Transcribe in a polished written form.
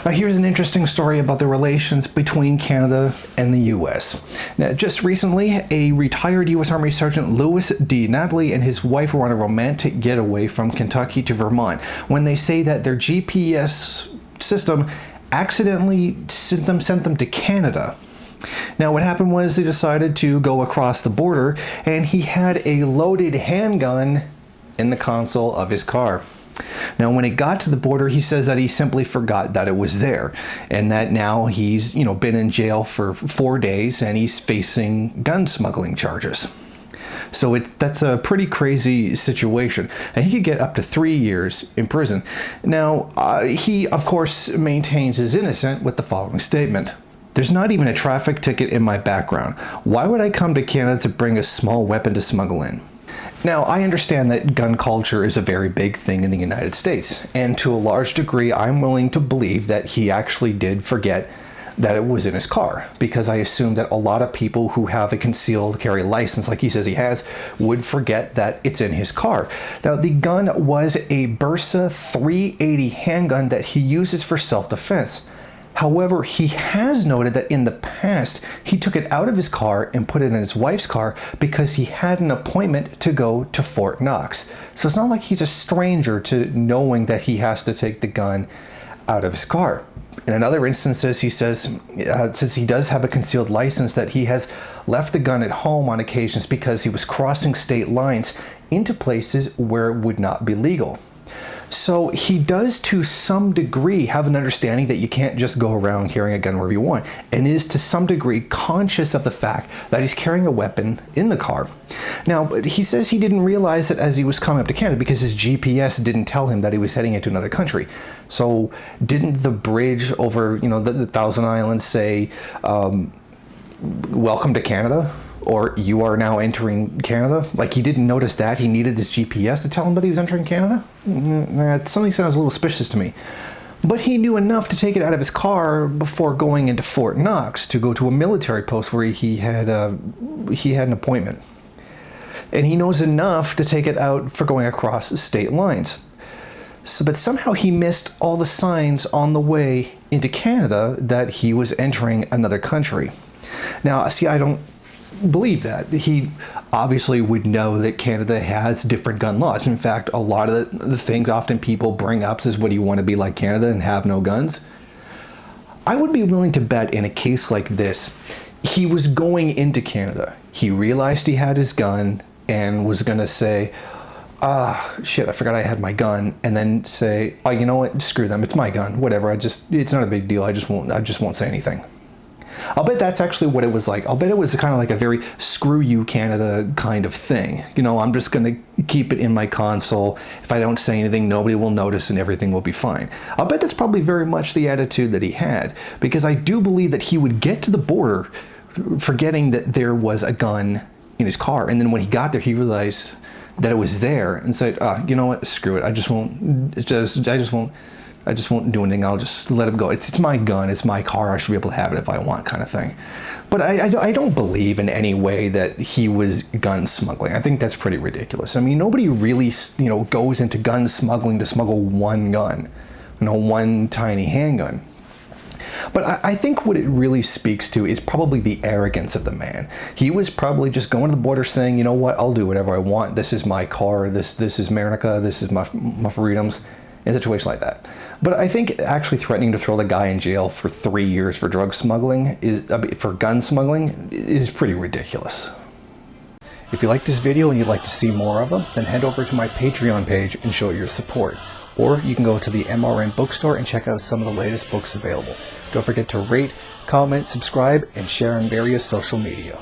Now here's an interesting story about the relations between Canada and the US. Now, just recently, a retired US Army Sergeant Louis D. Natalie and his wife were on a romantic getaway from Kentucky to Vermont when they say that their GPS system accidentally sent them to Canada. Now what happened was they decided to go across the border, and he had a loaded handgun in the console of his car. Now when it got to the border, he says that he simply forgot that it was there, and that now he's been in jail for 4 days and he's facing gun smuggling charges. So that's a pretty crazy situation, and he could get up to 3 years in prison. Now he of course maintains his innocence with the following statement: "There's not even a traffic ticket in my background. Why would I come to Canada to bring a small weapon to smuggle in?" Now, I understand that gun culture is a very big thing in the United States, and to a large degree, I'm willing to believe that he actually did forget that it was in his car, because I assume that a lot of people who have a concealed carry license, like he says he has, would forget that it's in his car. Now, the gun was a Bersa 380 handgun that he uses for self-defense. However, he has noted that in the past, he took it out of his car and put it in his wife's car because he had an appointment to go to Fort Knox. So it's not like he's a stranger to knowing that he has to take the gun out of his car. In other instances, he says, since he does have a concealed license, that he has left the gun at home on occasions because he was crossing state lines into places where it would not be legal. So he does to some degree have an understanding that you can't just go around carrying a gun wherever you want, and is to some degree conscious of the fact that he's carrying a weapon in the car. Now, he says he didn't realize it as he was coming up to Canada because his GPS didn't tell him that he was heading into another country. So didn't the bridge over the Thousand Islands say, "Welcome to Canada," or "You are now entering Canada"? Like, he didn't notice that? He needed his GPS to tell him that he was entering Canada? Something sounds a little suspicious to me. But he knew enough to take it out of his car before going into Fort Knox to go to a military post where he had an appointment. And he knows enough to take it out for going across state lines. But somehow he missed all the signs on the way into Canada that he was entering another country. Now, see, I don't believe that. He obviously would know that Canada has different gun laws. In fact, a lot of the things often people bring up is, what do you want to be like Canada and have no guns? I would be willing to bet in a case like this, he was going into Canada. He realized he had his gun and was going to say, shit, I forgot I had my gun, and then say, oh, you know what, screw them, it's my gun, whatever, it's not a big deal, I just won't say anything. I'll bet that's actually what it was like. I'll bet it was kind of like a very screw you Canada kind of thing. I'm just going to keep it in my console. If I don't say anything, nobody will notice and everything will be fine. I'll bet that's probably very much the attitude that he had, because I do believe that he would get to the border forgetting that there was a gun in his car. And then when he got there, he realized that it was there and said, you know what, screw it. I just won't do anything. I'll just let him go. It's my gun. It's my car. I should be able to have it if I want, kind of thing. But I don't believe in any way that he was gun smuggling. I think that's pretty ridiculous. I mean, nobody really, goes into gun smuggling to smuggle one gun, one tiny handgun. But I think what it really speaks to is probably the arrogance of the man. He was probably just going to the border saying, you know what, I'll do whatever I want. This is my car. This is America. This is my freedoms. In a situation like that. But I think actually threatening to throw the guy in jail for 3 years for drug smuggling, for gun smuggling, is pretty ridiculous. If you like this video and you'd like to see more of them, then head over to my Patreon page and show your support. Or you can go to the MRN bookstore and check out some of the latest books available. Don't forget to rate, comment, subscribe, and share on various social media.